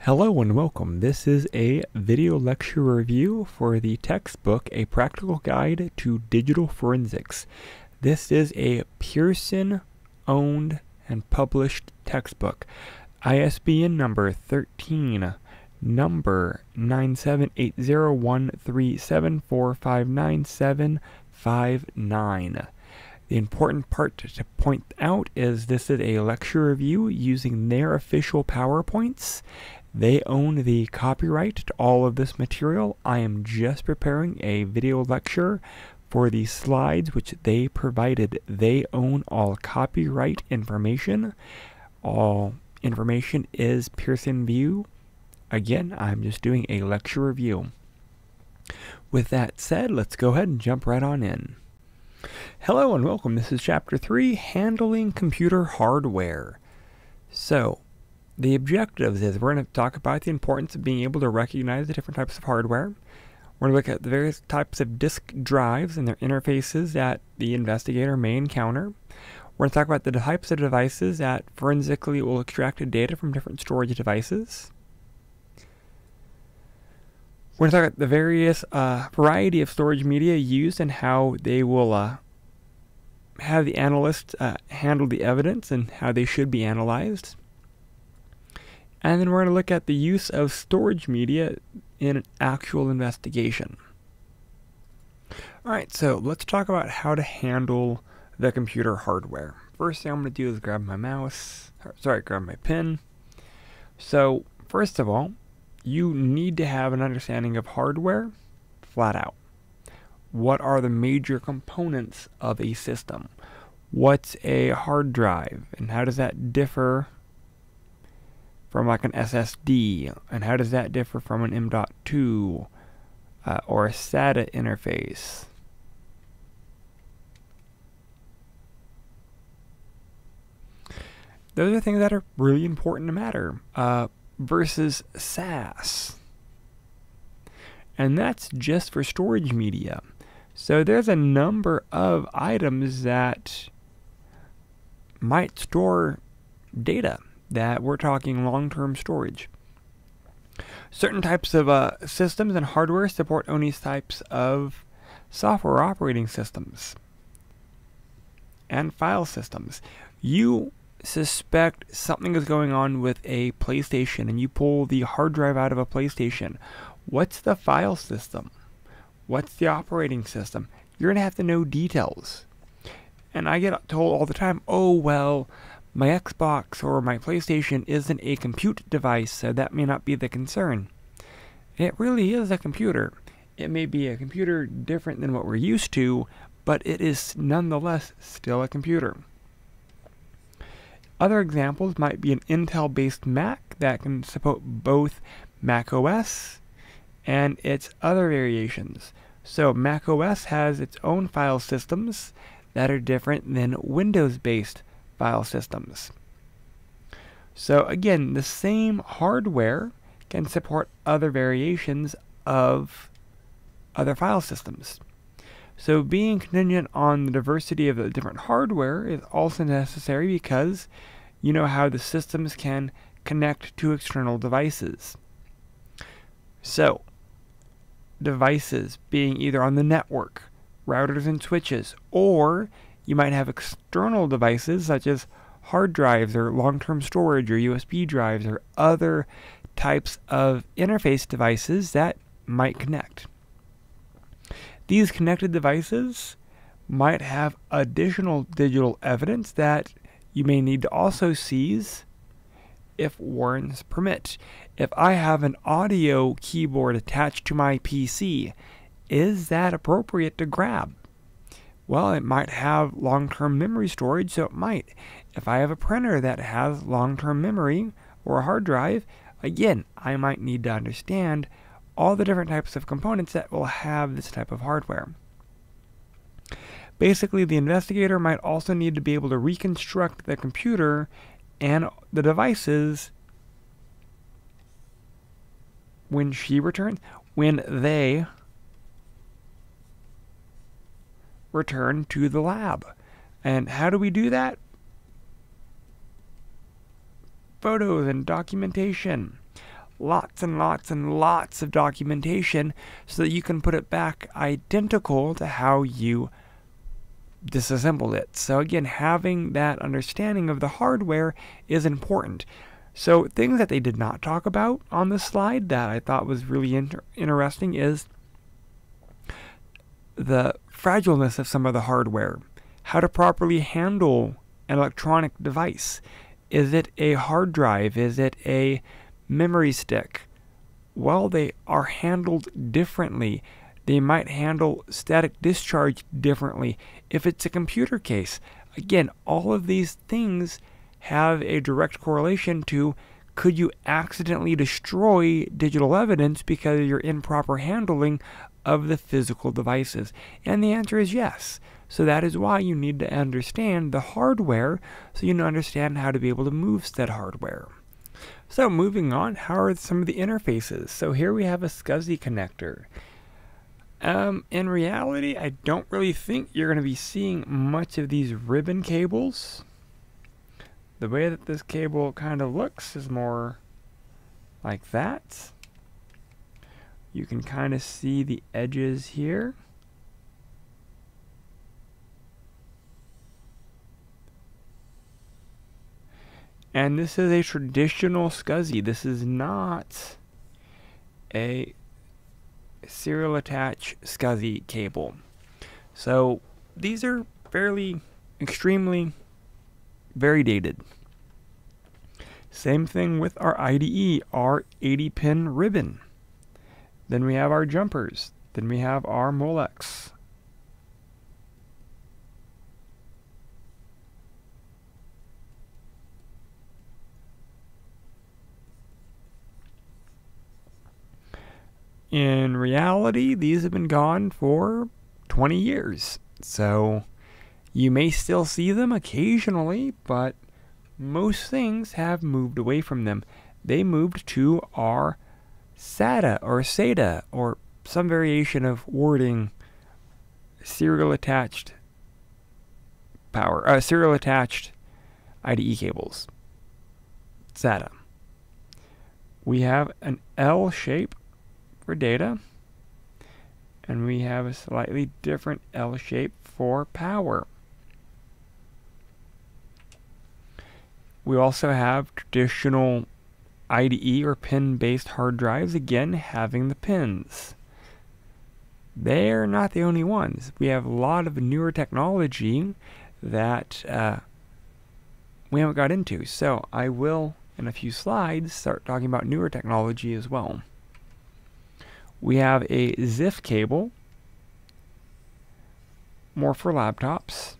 Hello and welcome. This is a video lecture review for the textbook, A Practical Guide to Digital Forensics. This is a Pearson-owned and published textbook. ISBN number 13, number 9780137459759. The important part to point out is this is a lecture review using their official PowerPoints. They own the copyright to all of this material. I am just preparing a video lecture for the slides which they provided. They own all copyright information. All information is Pearson VUE. Again, I'm just doing a lecture review. With that said, let's go ahead and jump right on in. Hello and welcome. This is Chapter 3, Handling Computer Hardware. So, the objectives is we're going to talk about the importance of being able to recognize the different types of hardware. We're going to look at the various types of disk drives and their interfaces that the investigator may encounter. We're going to talk about the types of devices that forensically will extract data from different storage devices. We're going to talk about the various variety of storage media used and how they will have the analyst handle the evidence and how they should be analyzed. And then we're going to look at the use of storage media in an actual investigation. Alright, so let's talk about how to handle the computer hardware. First thing I'm going to do is grab my grab my pen. So, first of all, you need to have an understanding of hardware, flat out. What are the major components of a system? What's a hard drive, and how does that differ from like an SSD, and how does that differ from an M.2 or a SATA interface? Those are things that are really important to matter. Versus SAS. And that's just for storage media. So there's a number of items that might store data that we're talking long-term storage. Certain types of systems and hardware support only types of software operating systems and file systems. You suspect something is going on with a PlayStation and you pull the hard drive out of a PlayStation. What's the file system? What's the operating system? You're going to have to know details. And I get told all the time, oh well, my Xbox or my PlayStation isn't a compute device, so that may not be the concern. It really is a computer. It may be a computer different than what we're used to, but it is nonetheless still a computer. Other examples might be an Intel-based Mac that can support both Mac OS and its other variations. So Mac OS has its own file systems that are different than Windows-based file systems. So again, the same hardware can support other variations of other file systems. So being contingent on the diversity of the different hardware is also necessary because you know how the systems can connect to external devices. So, devices being either on the network, routers and switches, or you might have external devices such as hard drives or long-term storage or USB drives or other types of interface devices that might connect. These connected devices might have additional digital evidence that you may need to also seize if warrants permit. If I have an audio keyboard attached to my PC, is that appropriate to grab? Well, it might have long-term memory storage, so it might. If I have a printer that has long-term memory or a hard drive, again, I might need to understand all the different types of components that will have this type of hardware. Basically, the investigator might also need to be able to reconstruct the computer and the devices when they return to the lab. And how do we do that? Photos and documentation. lots and lots and lots of documentation so that you can put it back identical to how you disassembled it. So again, having that understanding of the hardware is important. So things that they did not talk about on this slide that I thought was really interesting is the fragileness of some of the hardware, how to properly handle an electronic device. Is it a hard drive? Is it a memory stick? Well, they are handled differently. They might handle static discharge differently. If it's a computer case, again, all of these things have a direct correlation to, could you accidentally destroy digital evidence because of your improper handling of the physical devices? And the answer is yes. So that is why you need to understand the hardware so you understand how to be able to move said hardware. So moving on, how are some of the interfaces? So here we have a SCSI connector. In reality, I don't really think you're going to be seeing much of these ribbon cables. The way that this cable kind of looks is more like that. You can kind of see the edges here. And this is a traditional SCSI. This is not a serial attach SCSI cable. So these are extremely very dated. Same thing with our IDE, our 80-pin ribbon. Then we have our jumpers. Then we have our Molex. In reality, these have been gone for 20 years. So you may still see them occasionally, but most things have moved away from them. They moved to our SATA or SATA or some variation of wording, serial attached IDE cables. SATA. We have an L shape for data, and we have a slightly different L shape for power. We also have traditional IDE or pin-based hard drives, again having the pins. They're not the only ones. We have a lot of newer technology that we haven't got into. So I will, in a few slides, start talking about newer technology as well. We have a ZIF cable, more for laptops.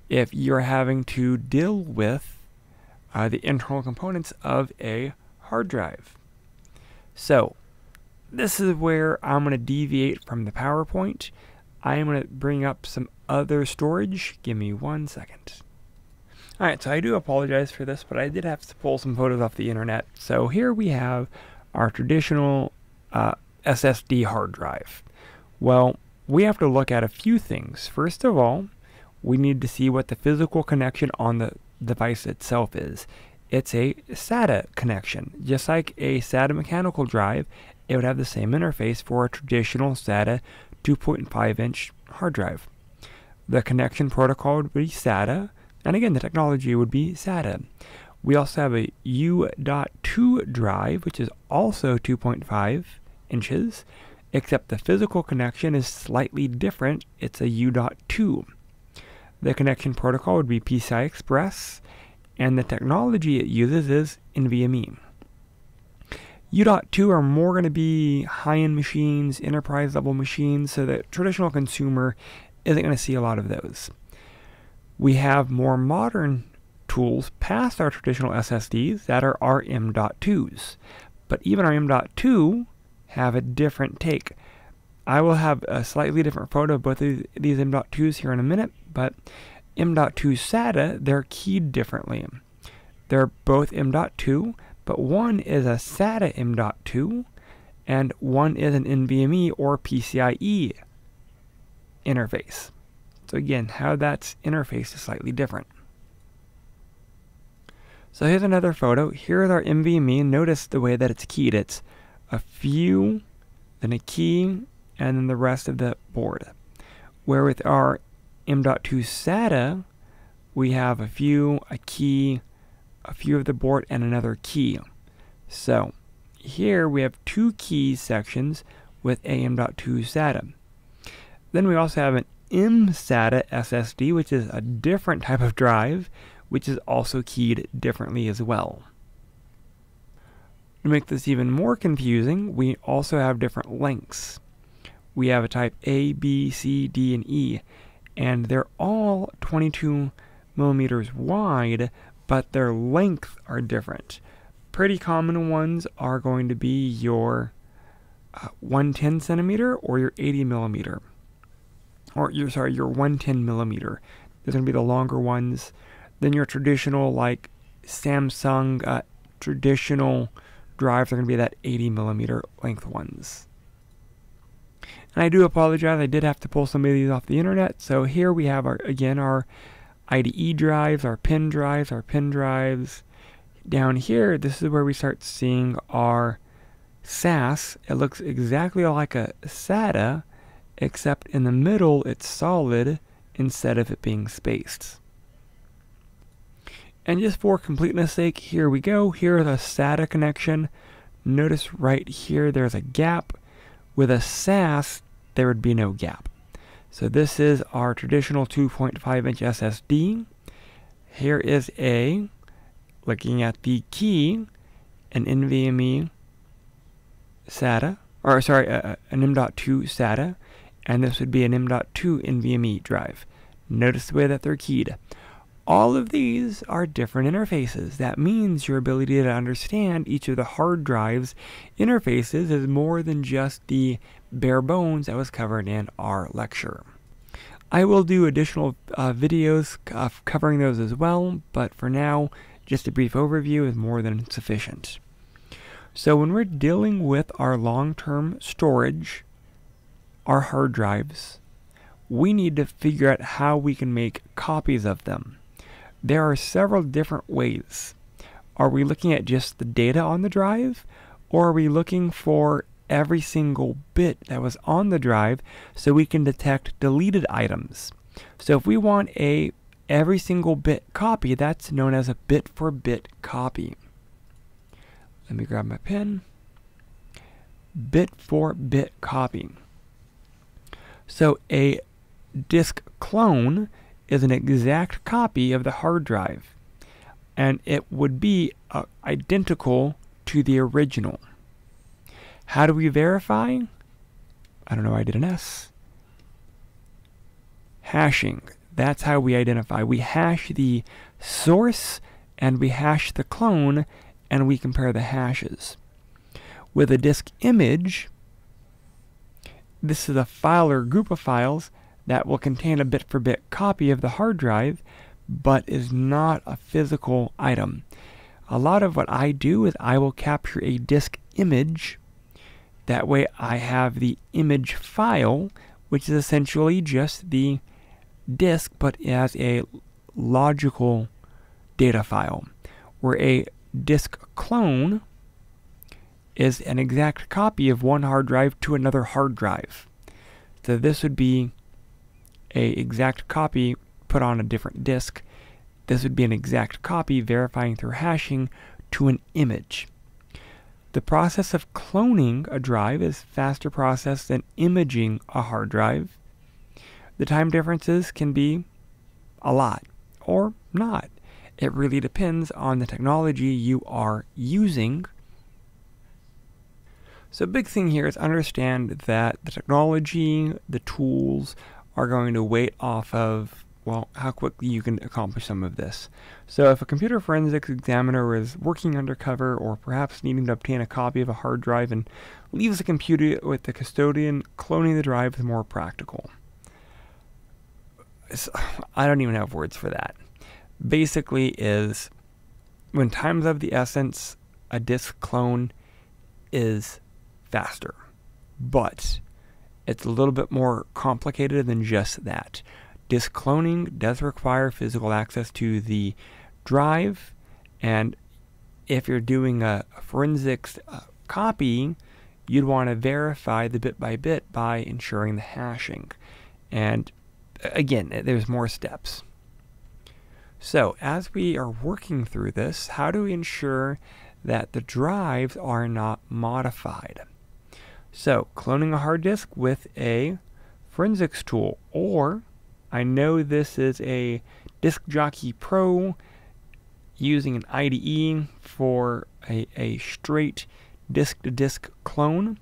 If you're having to deal with the internal components of a hard drive. So this is where I'm going to deviate from the PowerPoint. I am going to bring up some other storage. Give me 1 second. Alright, so I do apologize for this, but I did have to pull some photos off the internet. So here we have our traditional SSD hard drive. Well, we have to look at a few things. First of all, we need to see what the physical connection on the device itself is. It's a SATA connection. Just like a SATA mechanical drive, it would have the same interface for a traditional SATA 2.5-inch hard drive. The connection protocol would be SATA, and again, the technology would be SATA. We also have a U.2 drive, which is also 2.5 inches, except the physical connection is slightly different. It's a U.2. The connection protocol would be PCI Express, and the technology it uses is NVMe. U.2 are more going to be high-end machines, enterprise-level machines, so the traditional consumer isn't going to see a lot of those. We have more modern tools past our traditional SSDs that are our M.2s. But even our M.2 have a different take. I will have a slightly different photo of both of these M.2s here in a minute, but M.2 SATA, they're keyed differently. They're both M.2, but one is a SATA M.2, and one is an NVMe or PCIe interface. So again, how that's interfaced is slightly different. So here's another photo. Here's our NVMe. Notice the way that it's keyed. It's a few, then a key, and then the rest of the board. Where with our M.2 SATA, we have a few, a key, a few of the board, and another key. So here we have two key sections with a M.2 SATA. Then we also have an mSATA SSD, which is a different type of drive, which is also keyed differently as well. To make this even more confusing, we also have different lengths. We have a type A, B, C, D, and E, and they're all 22 millimeters wide, but their length are different. Pretty common ones are going to be your 110 centimeter or your 80 millimeter. Or your 110 millimeter. Those are going to be the longer ones than your traditional, like Samsung traditional drives are going to be that 80 millimeter length ones. And I do apologize, I did have to pull some of these off the internet. So here we have our IDE drives, our pin drives. Down here, this is where we start seeing our SAS. It looks exactly like a SATA, except in the middle it's solid instead of it being spaced. And just for completeness sake, here we go. Here's a SATA connection. Notice right here there's a gap. With a SAS, there would be no gap. So this is our traditional 2.5-inch SSD. Here is looking at the key, an NVMe SATA, an M.2 SATA, and this would be an M.2 NVMe drive. Notice the way that they're keyed. All of these are different interfaces. That means your ability to understand each of the hard drives interfaces is more than just the bare bones that was covered in our lecture. I will do additional videos covering those as well, but for now, just a brief overview is more than sufficient. So when we're dealing with our long-term storage, our hard drives, we need to figure out how we can make copies of them. There are several different ways. Are we looking at just the data on the drive, or are we looking for every single bit that was on the drive so we can detect deleted items? So if we want every single bit copy, that's known as a bit for bit copy. Let me grab my pen. Bit for bit copy. So a disk clone is an exact copy of the hard drive, and it would be identical to the original. How do we verify? I don't know, I did an S. Hashing. That's how we identify. We hash the source and we hash the clone and we compare the hashes. With a disk image, this is a file or group of files that will contain a bit-for-bit copy of the hard drive, but is not a physical item. A lot of what I do is I will capture a disk image. That way I have the image file, which is essentially just the disk, but as a logical data file, where a disk clone is an exact copy of one hard drive to another hard drive. So this would be an exact copy put on a different disk. This would be an exact copy verifying through hashing to an image. The process of cloning a drive is a faster process than imaging a hard drive. The time differences can be a lot or not. It really depends on the technology you are using. So a big thing here is understand that the technology, the tools are going to wait off of, well, how quickly you can accomplish some of this. So if a computer forensics examiner is working undercover or perhaps needing to obtain a copy of a hard drive and leaves the computer with the custodian, cloning the drive is more practical. I don't even have words for that. Basically is, when time's of the essence, a disk clone is faster. But it's a little bit more complicated than just that. Disk cloning does require physical access to the drive, And if you're doing a forensics copy, you'd want to verify the bit by bit by ensuring the hashing. And again, there's more steps. So as we are working through this, how do we ensure that the drives are not modified? So cloning a hard disk with a forensics tool, or I know this is a Disk Jockey Pro using an IDE for a straight disk-to-disk clone.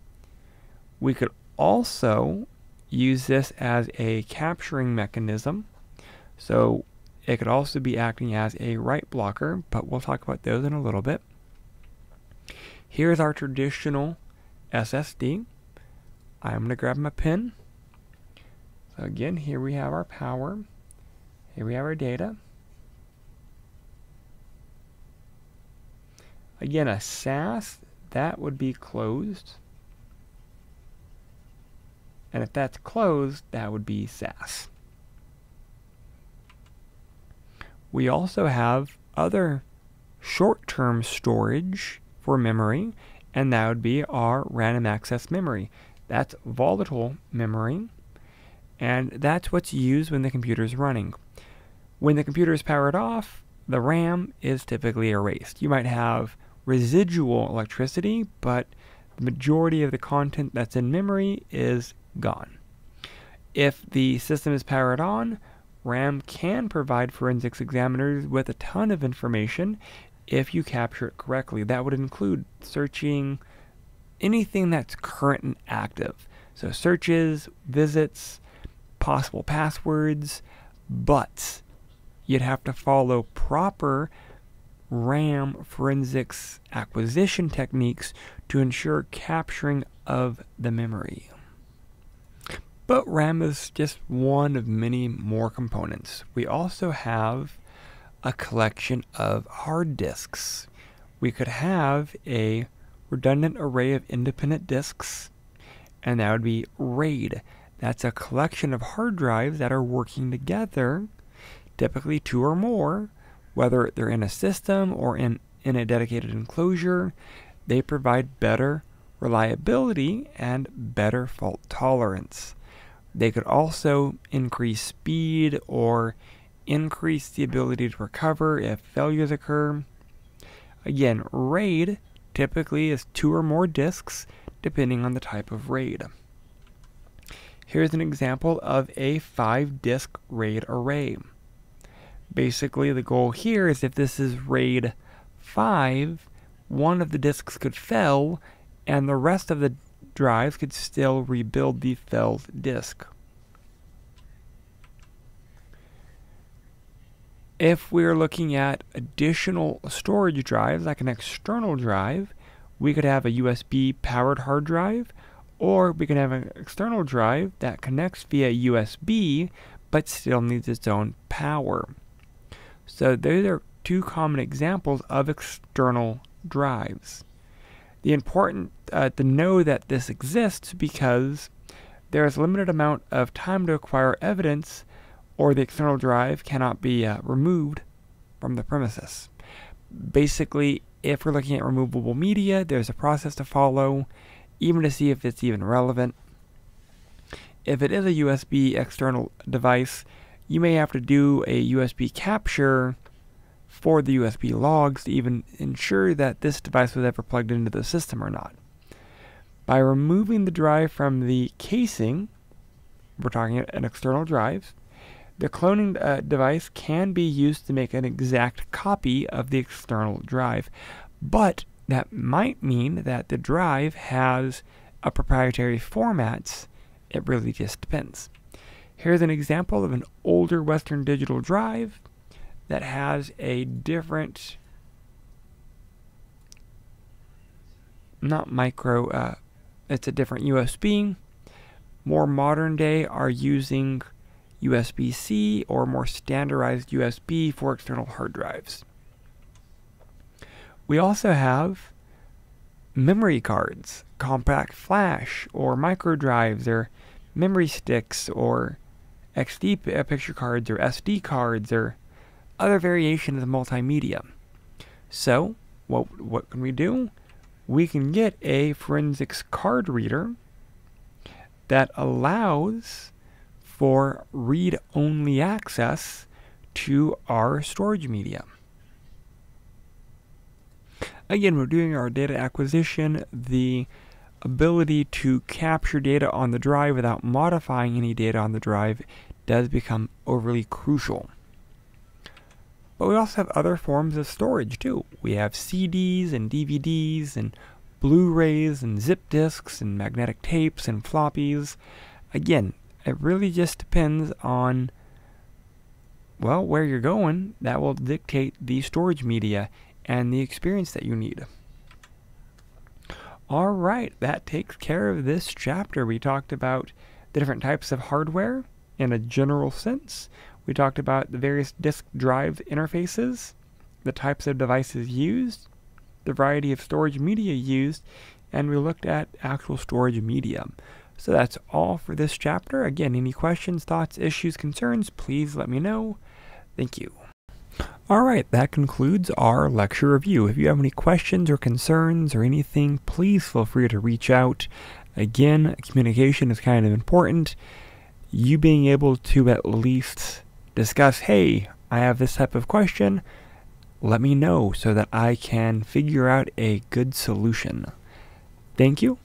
We could also use this as a capturing mechanism. So it could also be acting as a write blocker, but we'll talk about those in a little bit. Here's our traditional SSD. I'm going to grab my pin. So again, here we have our power. Here we have our data. Again, a SAS, that would be closed. And if that's closed, that would be SAS. We also have other short-term storage for memory, and that would be our random access memory. That's volatile memory, and that's what's used when the computer is running. When the computer is powered off, the RAM is typically erased. You might have residual electricity, but the majority of the content that's in memory is gone. If the system is powered on, RAM can provide forensics examiners with a ton of information if you capture it correctly. That would include searching anything that's current and active. So searches, visits, possible passwords, but you'd have to follow proper RAM forensics acquisition techniques to ensure capturing of the memory. But RAM is just one of many more components. We also have a collection of hard disks. We could have a redundant array of independent disks, and that would be RAID. That's a collection of hard drives that are working together, typically 2 or more, whether they're in a system or in a dedicated enclosure. They provide better reliability and better fault tolerance. They could also increase speed or increase the ability to recover if failures occur. Again, RAID typically is 2 or more disks, depending on the type of RAID. Here's an example of a 5-disk RAID array. Basically, the goal here is if this is RAID 5, one of the disks could fail, and the rest of the drives could still rebuild the failed disk. If we're looking at additional storage drives, like an external drive, we could have a USB powered hard drive, or we can have an external drive that connects via USB but still needs its own power. So those are 2 common examples of external drives. The important to know that this exists because there is a limited amount of time to acquire evidence, or the external drive cannot be removed from the premises. Basically, if we're looking at removable media, there's a process to follow, even to see if it's even relevant. If it is a USB external device, you may have to do a USB capture for the USB logs to even ensure that this device was ever plugged into the system or not. By removing the drive from the casing, we're talking an external drive, the cloning device can be used to make an exact copy of the external drive, but that might mean that the drive has a proprietary format. It really just depends. Here's an example of an older Western Digital drive that has a different, not micro, it's a different USB. More modern day are using USB-C or more standardized USB for external hard drives. We also have memory cards, compact flash or micro drives or memory sticks or XD picture cards or SD cards or other variations of multimedia. So what can we do? We can get a forensics card reader that allows for read-only access to our storage media. Again, we're doing our data acquisition. The ability to capture data on the drive without modifying any data on the drive does become overly crucial. But we also have other forms of storage too. We have CDs and DVDs and Blu-rays and zip disks and magnetic tapes and floppies. Again, it really just depends on, well, where you're going. That will dictate the storage media and the experience that you need. Alright, that takes care of this chapter. We talked about the different types of hardware in a general sense. We talked about the various disk drive interfaces, the types of devices used, the variety of storage media used, and we looked at actual storage media. So that's all for this chapter. Again, any questions, thoughts, issues, concerns, please let me know. Thank you. Alright, that concludes our lecture review. If you have any questions or concerns or anything, please feel free to reach out. Again, communication is kind of important. You being able to at least discuss, hey, I have this type of question, let me know so that I can figure out a good solution. Thank you.